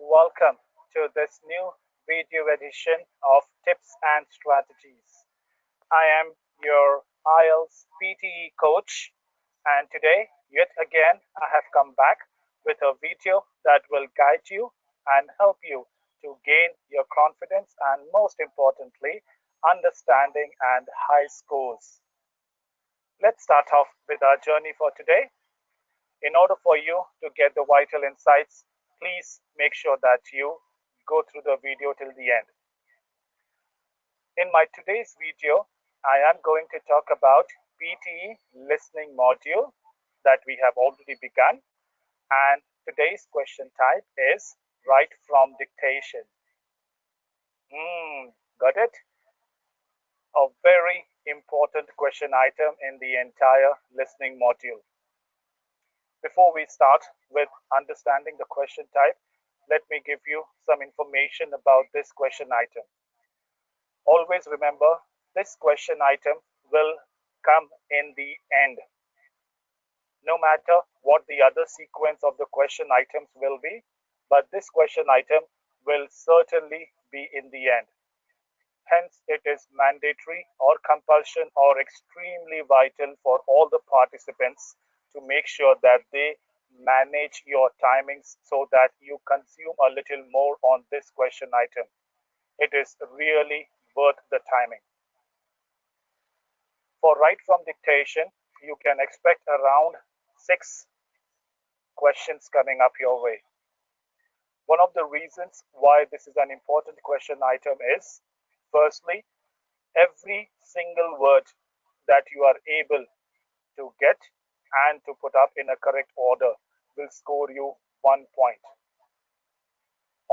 welcome to this new video edition of Tips and Strategies. I am your IELTS PTE coach, and today, yet again, I have come back with a video that will guide you and help you to gain your confidence and, most importantly, understanding and high scores. Let's start off with our journey for today. In order for you to get the vital insights, please make sure that you go through the video till the end. In my today's video, I am going to talk about PTE listening module that we have already begun, and today's question type is write from dictation. Got it? A very important question item in the entire listening module. Before we start with understanding the question type, let me give you some information about this question item. Always remember, this question item will come in the end. No matter what the other sequence of the question items will be, but this question item will certainly be in the end. Hence, it is mandatory or compulsion or extremely vital for all the participants to make sure that they manage your timings so that you consume a little more on this question item. It is really worth the timing. For write from dictation, you can expect around 6 questions coming up your way. One of the reasons why this is an important question item is, firstly, every single word that you are able to get and to put up in a correct order will score you 1 point.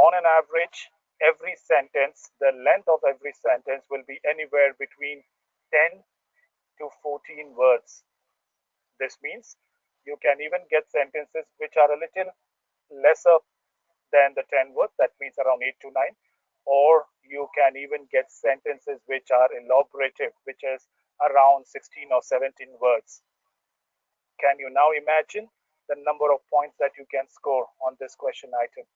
On an average, every sentence, the length of every sentence will be anywhere between 10 to 14 words. This means you can even get sentences which are a little lesser than the 10 words, that means around 8 to 9, or you can even get sentences which are elaborative, which is around 16 or 17 words. Can you now imagine the number of points that you can score on this question item?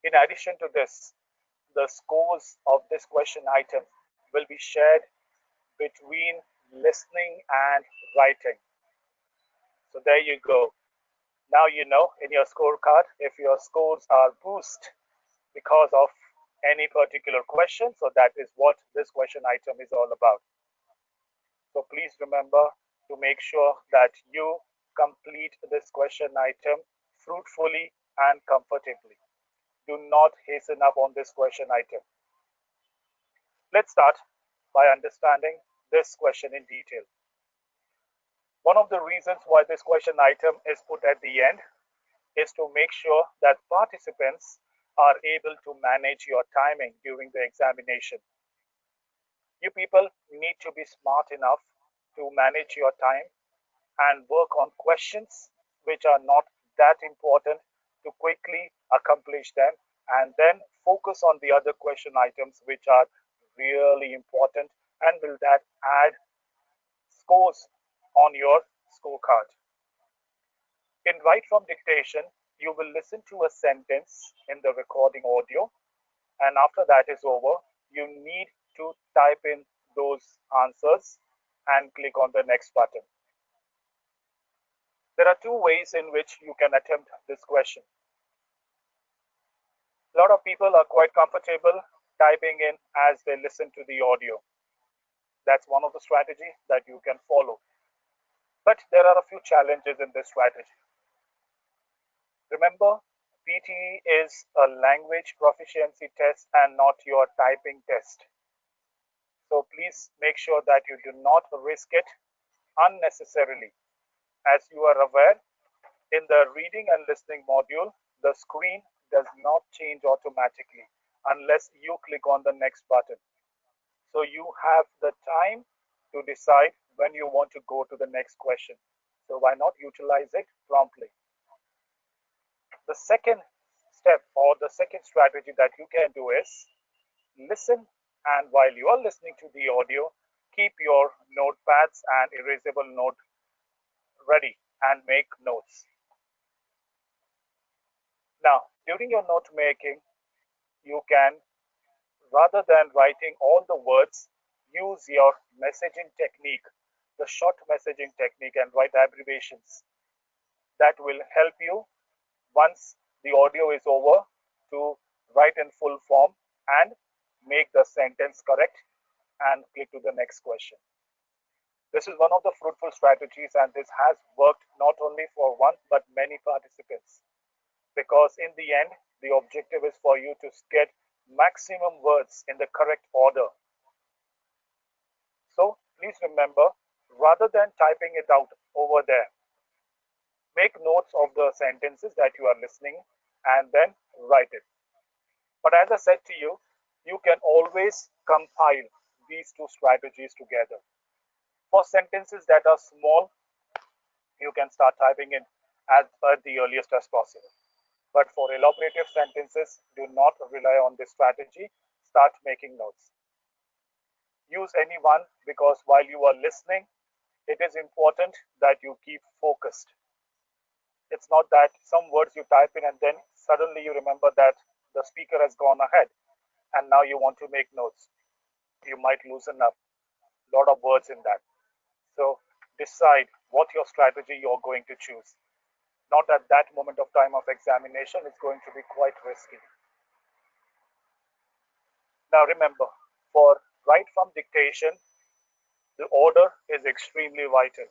In addition to this, the scores of this question item will be shared between listening and writing. So there you go. Now you know in your scorecard if your scores are boosted because of any particular question. So that is what this question item is all about. So please remember to make sure that you complete this question item fruitfully and comfortably. Do not hasten up on this question item. Let's start by understanding this question in detail. One of the reasons why this question item is put at the end is to make sure that participants are able to manage your timing during the examination. You people need to be smart enough to manage your time and work on questions which are not that important to quickly accomplish them, and then focus on the other question items which are really important and will that add scores on your scorecard. In write from dictation, you will listen to a sentence in the recording audio, and after that is over, you need to type in those answers and click on the next button. There are 2 ways in which you can attempt this question. A lot of people are quite comfortable typing in as they listen to the audio. That's one of the strategies that you can follow. But there are a few challenges in this strategy. Remember, PTE is a language proficiency test and not your typing test. So please make sure that you do not risk it unnecessarily. As you are aware, in the reading and listening module, the screen does not change automatically unless you click on the next button. So you have the time to decide when you want to go to the next question. So why not utilize it promptly? The second step or the second strategy that you can do is listen, and while you are listening to the audio, keep your notepads and erasable note ready and make notes. Now, During your note making, you can, rather than writing all the words, use your messaging technique, the short messaging technique, and write abbreviations. That will help you once the audio is over to write in full form and make the sentence correct and click to the next question. This is one of the fruitful strategies, and this has worked not only for one but many participants, because in the end the objective is for you to get maximum words in the correct order. So please remember, rather than typing it out over there, make notes of the sentences that you are listening and then write it. But as I said to you, you can always compile these two strategies together. For sentences that are small, you can start typing in at the earliest as possible. But for elaborative sentences, do not rely on this strategy. Start making notes. Use any one, because while you are listening, it is important that you keep focused. It's not that some words you type in and then suddenly you remember that the speaker has gone ahead and now you want to make notes. You might loosen up a lot of words in that. So decide what your strategy you're going to choose. Not at that moment of time of examination, it's going to be quite risky. Now remember, for write from dictation, the order is extremely vital.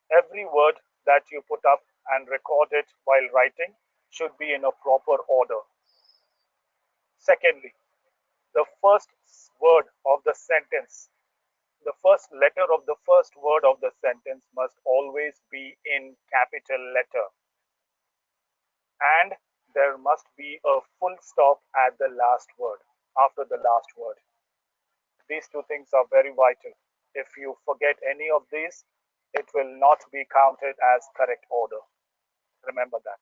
Every word that you put up and record it while writing should be in a proper order. Secondly, the first word of the sentence, the first letter of the first word of the sentence must always be in capital letter. And there must be a full stop at the last word, after the last word. These two things are very vital. If you forget any of these, it will not be counted as correct order. Remember that.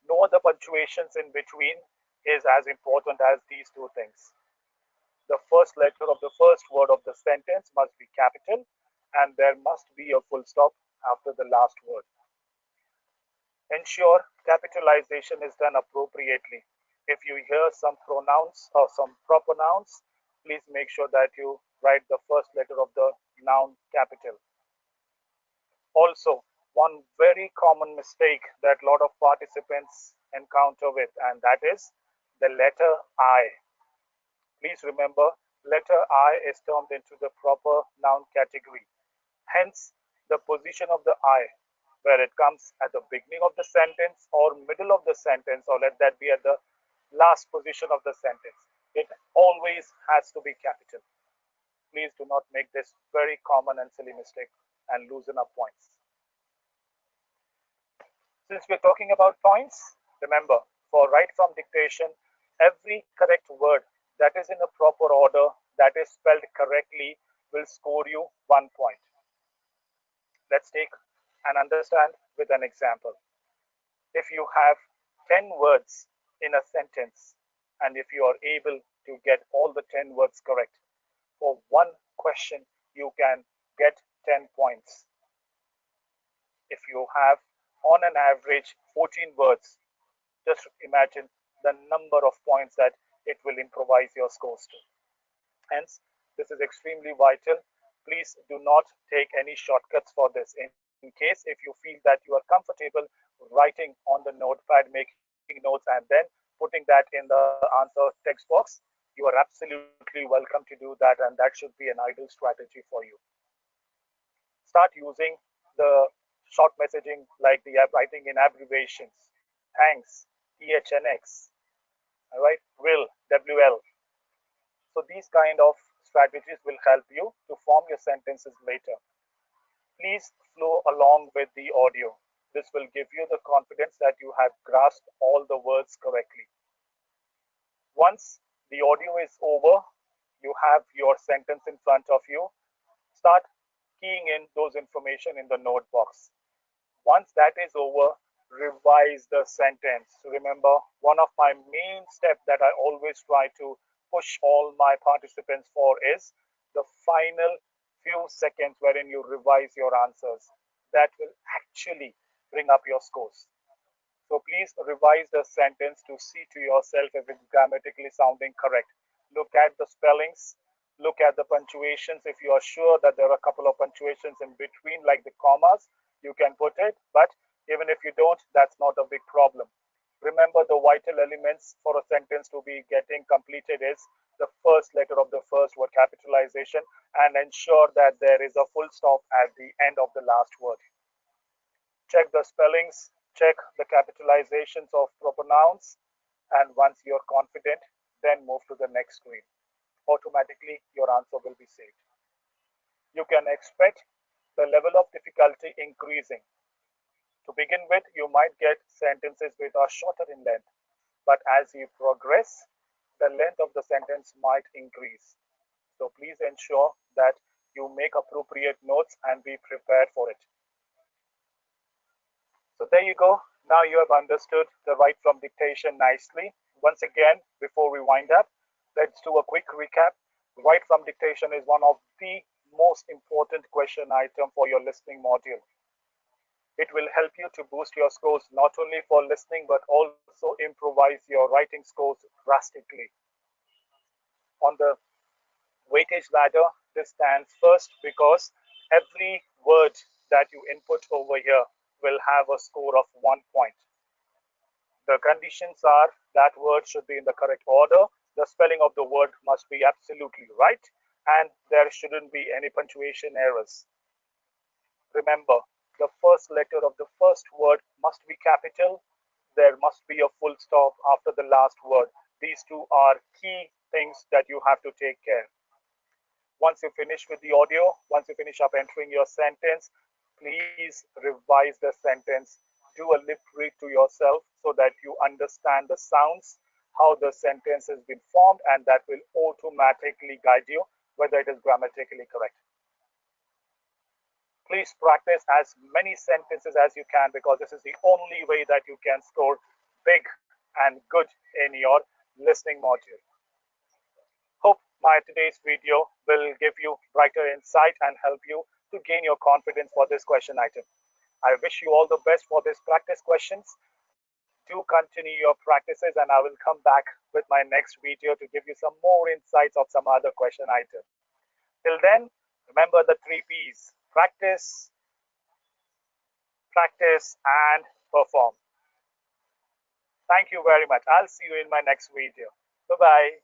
No other punctuations in between is as important as these two things. The first letter of the first word of the sentence must be capital, and there must be a full stop after the last word. Ensure capitalization is done appropriately. If you hear some pronouns or some proper nouns, please make sure that you write the first letter of the noun capital. Also, one very common mistake that a lot of participants encounter with, and that is the letter I. Please remember, letter I is termed into the proper noun category. Hence, the position of the I, where it comes at the beginning of the sentence or middle of the sentence, or let that be at the last position of the sentence, it always has to be capital. Please do not make this very common and silly mistake and loosen up points. Since we're talking about points, remember, for write from dictation, every correct word that is in a proper order, that is spelled correctly, will score you 1 point. Let's take and understand with an example. If you have 10 words in a sentence, and if you are able to get all the 10 words correct, for one question, you can get 10 points. If you have, on an average, 14 words, just imagine the number of points that it will improvise your scores to. Hence, this is extremely vital. Please do not take any shortcuts for this. In case if you feel that you are comfortable writing on the notepad, making notes, and then putting that in the answer text box, you are absolutely welcome to do that, and that should be an ideal strategy for you. Start using the short messaging like the writing in abbreviations. Thanks, THNX, all right, will, WL. So these kind of strategies will help you to form your sentences later. Please flow along with the audio. This will give you the confidence that you have grasped all the words correctly. Once the audio is over, you have your sentence in front of you. Start keying in those information in the note box. Once that is over, revise the sentence. Remember, one of my main steps that I always try to push all my participants for is the final few seconds wherein you revise your answers. That will actually bring up your scores. So please revise the sentence to see to yourself if it's grammatically sounding correct. Look at the spellings, look at the punctuations. If you are sure that there are a couple of punctuations in between, like the commas, you can put it. But even if you don't, that's not a big problem. Remember, the vital elements for a sentence to be getting completed is the first letter of the first word, capitalization, and ensure that there is a full stop at the end of the last word. Check the spellings, check the capitalizations of proper nouns, and once you're confident, then move to the next screen. Automatically, your answer will be saved. You can expect the level of difficulty increasing. To begin with, you might get sentences which are shorter in length, but as you progress, the length of the sentence might increase. So please ensure that you make appropriate notes and be prepared for it. So there you go. Now you have understood the write from dictation nicely. Once again, before we wind up, let's do a quick recap. Write from dictation is one of the most important question item for your listening module. It will help you to boost your scores not only for listening but also improvise your writing scores drastically. On the weightage ladder, this stands first because every word that you input over here will have a score of 1 point. The conditions are that word should be in the correct order, the spelling of the word must be absolutely right, and there shouldn't be any punctuation errors. Remember, the first letter of the first word must be capital. There must be a full stop after the last word. These two are key things that you have to take care. Once you finish with the audio, once you finish up entering your sentence, please revise the sentence. Do a lip read to yourself so that you understand the sounds, how the sentence has been formed, and that will automatically guide you whether it is grammatically correct. Please practice as many sentences as you can because this is the only way that you can score big and good in your listening module. Hope my today's video will give you brighter insight and help you to gain your confidence for this question item. I wish you all the best for these practice questions. Do continue your practices and I will come back with my next video to give you some more insights of some other question item. Till then, remember the 3 P's: practice, practice, and perform. Thank you very much. I'll see you in my next video. Bye-bye.